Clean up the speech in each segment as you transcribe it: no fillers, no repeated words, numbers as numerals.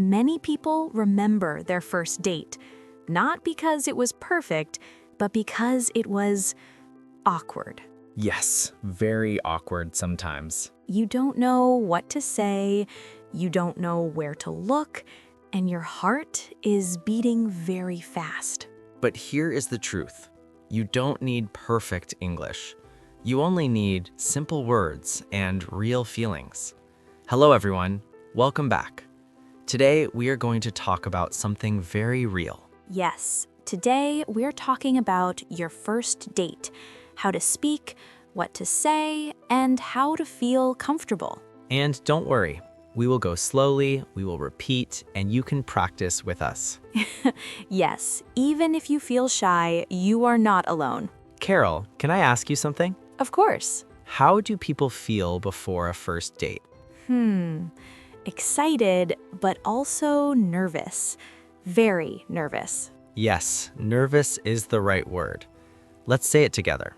Many people remember their first date, not because it was perfect, but because it was awkward. Yes, very awkward sometimes. You don't know what to say, you don't know where to look, and your heart is beating very fast. But here is the truth. You don't need perfect English. You only need simple words and real feelings. Hello, everyone. Welcome back. Today, we are going to talk about something very real. Yes, today we're talking about your first date, how to speak, what to say, and how to feel comfortable. And don't worry, we will go slowly, we will repeat, and you can practice with us. Yes, even if you feel shy, you are not alone. Carol, can I ask you something? Of course. How do people feel before a first date? Excited, but also nervous. Very nervous. Yes, nervous is the right word. Let's say it together.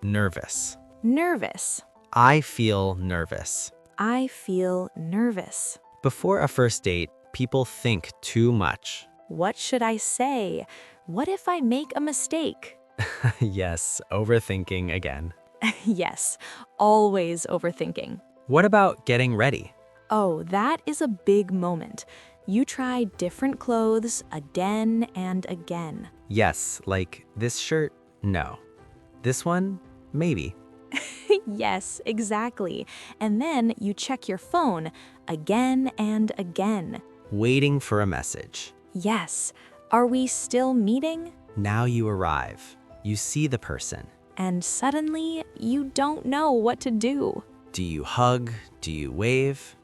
Nervous. Nervous. I feel nervous. I feel nervous. Before a first date, people think too much. What should I say? What if I make a mistake? Yes, overthinking again. Yes, always overthinking. What about getting ready? Oh, that is a big moment. You try different clothes again and again. Yes, like this shirt, no. This one, maybe. Yes, exactly. And then you check your phone again and again. Waiting for a message. Yes. Are we still meeting? Now you arrive. You see the person. And suddenly, you don't know what to do. Do you hug? Do you wave?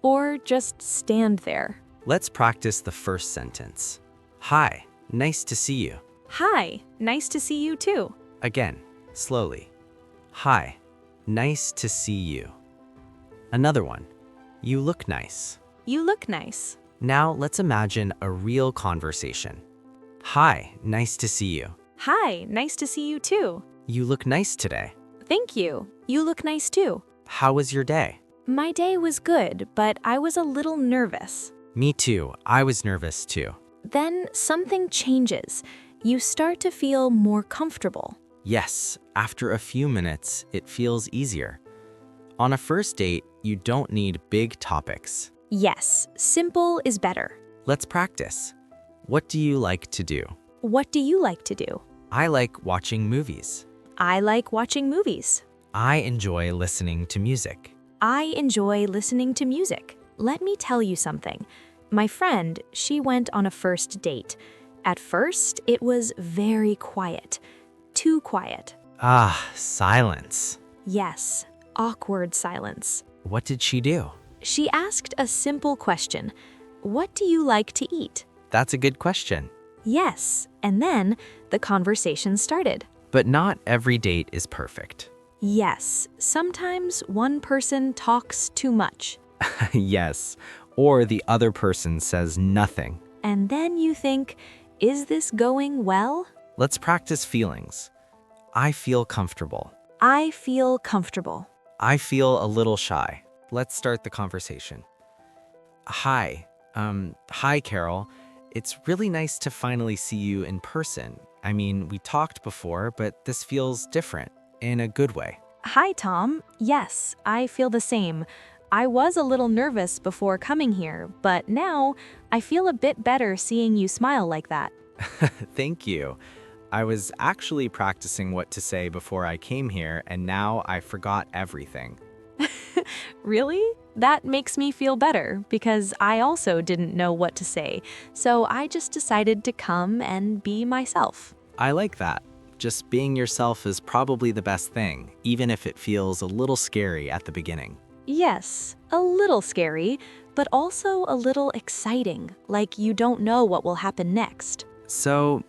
Or just stand there. Let's practice the first sentence. Hi, nice to see you. Hi, nice to see you too. Again, slowly. Hi, nice to see you. Another one. You look nice. You look nice. Now let's imagine a real conversation. Hi, nice to see you. Hi, nice to see you too. You look nice today. Thank you. You look nice too. How was your day? My day was good, but I was a little nervous. Me too. I was nervous too. Then something changes. You start to feel more comfortable. Yes, after a few minutes, it feels easier. On a first date, you don't need big topics. Yes, simple is better. Let's practice. What do you like to do? What do you like to do? I like watching movies. I like watching movies. I enjoy listening to music. I enjoy listening to music. Let me tell you something. My friend, she went on a first date. At first, it was very quiet. Too quiet. Ah, silence. Yes, awkward silence. What did she do? She asked a simple question. What do you like to eat? That's a good question. Yes, and then the conversation started. But not every date is perfect. Yes, sometimes one person talks too much. Yes, or the other person says nothing. And then you think, is this going well? Let's practice feelings. I feel comfortable. I feel comfortable. I feel a little shy. Let's start the conversation. Hi, Carol. It's really nice to finally see you in person. I mean, we talked before, but this feels different, in a good way. Hi, Tom. Yes, I feel the same. I was a little nervous before coming here, but now I feel a bit better seeing you smile like that. Thank you. I was actually practicing what to say before I came here, and now I forgot everything. Really? That makes me feel better because I also didn't know what to say, so I just decided to come and be myself. I like that. Just being yourself is probably the best thing, even if it feels a little scary at the beginning. Yes, a little scary, but also a little exciting, like you don't know what will happen next. So,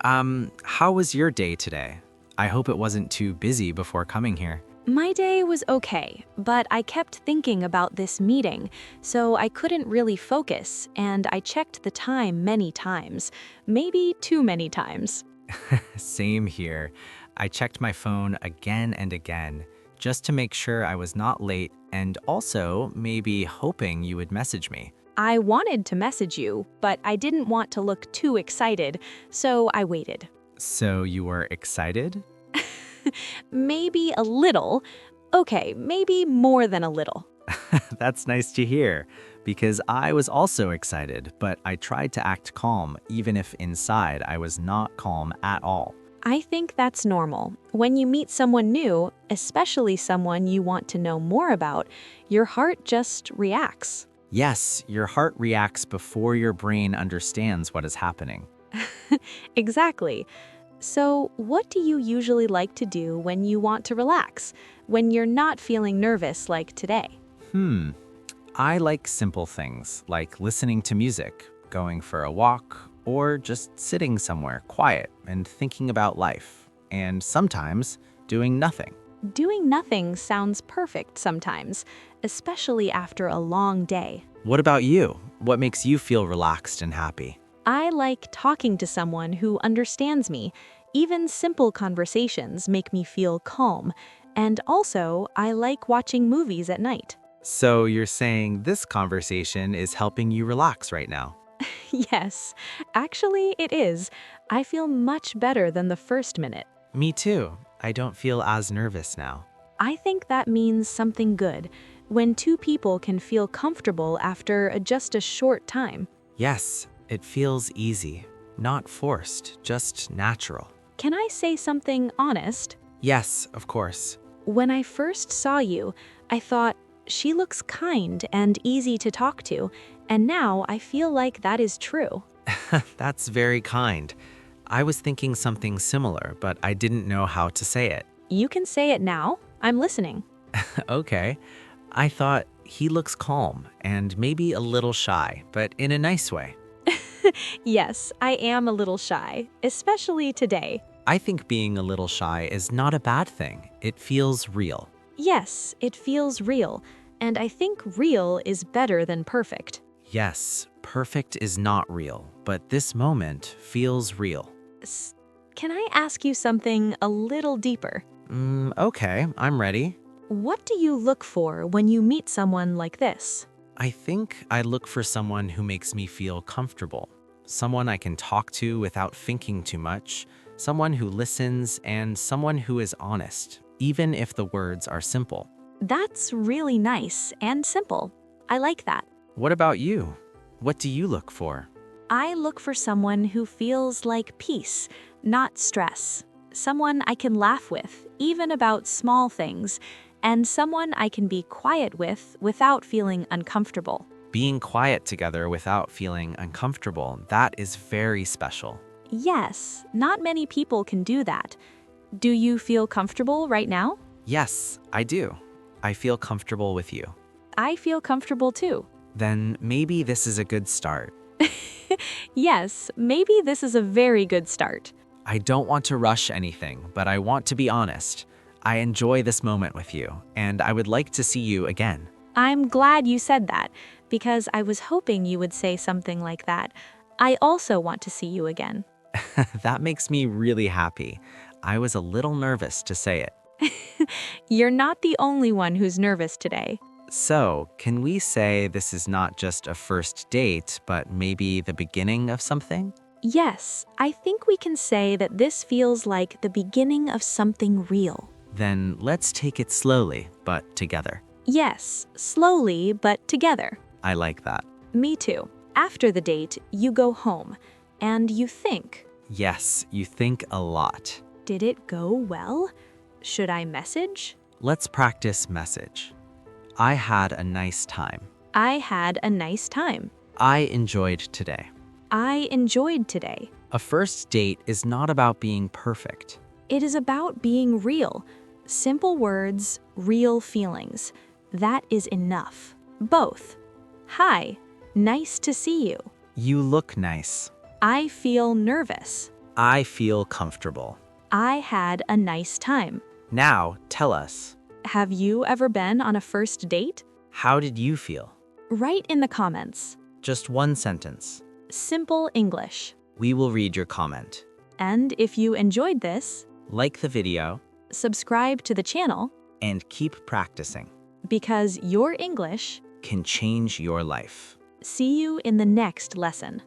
how was your day today? I hope it wasn't too busy before coming here. My day was okay, but I kept thinking about this meeting, so I couldn't really focus, and I checked the time many times, maybe too many times. Same here. I checked my phone again and again, just to make sure I was not late and also maybe hoping you would message me. I wanted to message you, but I didn't want to look too excited, so I waited. So you were excited? Maybe a little. Okay, maybe more than a little. That's nice to hear, because I was also excited, but I tried to act calm, even if inside I was not calm at all. I think that's normal. When you meet someone new, especially someone you want to know more about, your heart just reacts. Yes, your heart reacts before your brain understands what is happening. Exactly. So, what do you usually like to do when you want to relax, when you're not feeling nervous like today? I like simple things, like listening to music, going for a walk, or just sitting somewhere quiet and thinking about life, and sometimes doing nothing. Doing nothing sounds perfect sometimes, especially after a long day. What about you? What makes you feel relaxed and happy? I like talking to someone who understands me. Even simple conversations make me feel calm. And also, I like watching movies at night. So you're saying this conversation is helping you relax right now? Yes, actually, it is. I feel much better than the first minute. Me too. I don't feel as nervous now. I think that means something good when two people can feel comfortable after just a short time. Yes, it feels easy, not forced, just natural. Can I say something honest? Yes, of course. When I first saw you, I thought, she looks kind and easy to talk to, and now I feel like that is true. That's very kind. I was thinking something similar, but I didn't know how to say it. You can say it now. I'm listening. Okay. I thought he looks calm and maybe a little shy, but in a nice way. Yes, I am a little shy, especially today. I think being a little shy is not a bad thing. It feels real. Yes, it feels real, and I think real is better than perfect. Yes, perfect is not real, but this moment feels real. Can I ask you something a little deeper? Okay, I'm ready. What do you look for when you meet someone like this? I think I look for someone who makes me feel comfortable, someone I can talk to without thinking too much, someone who listens, and someone who is honest, even if the words are simple. That's really nice and simple. I like that. What about you? What do you look for? I look for someone who feels like peace, not stress. Someone I can laugh with, even about small things, and someone I can be quiet with without feeling uncomfortable. Being quiet together without feeling uncomfortable, that is very special. Yes, not many people can do that. Do you feel comfortable right now? Yes, I do. I feel comfortable with you. I feel comfortable too. Then maybe this is a good start. Yes, maybe this is a very good start. I don't want to rush anything, but I want to be honest. I enjoy this moment with you, and I would like to see you again. I'm glad you said that, because I was hoping you would say something like that. I also want to see you again. That makes me really happy. I was a little nervous to say it. You're not the only one who's nervous today. So, can we say this is not just a first date, but maybe the beginning of something? Yes, I think we can say that this feels like the beginning of something real. Then let's take it slowly, but together. Yes, slowly, but together. I like that. Me too. After the date, you go home, and you think, Yes, you think a lot. did it go well? Should I message? Let's practice message. I had a nice time. I had a nice time. I enjoyed today. I enjoyed today. A first date is not about being perfect. It is about being real. Simple words, real feelings. That is enough. Both. Hi, nice to see you. You look nice. I feel nervous. I feel comfortable. I had a nice time. Now, tell us, Have you ever been on a first date? how did you feel? Write in the comments. Just one sentence. Simple English. We will read your comment. And if you enjoyed this, Like the video subscribe to the channel and keep practicing. because your English Can change your life. See you in the next lesson.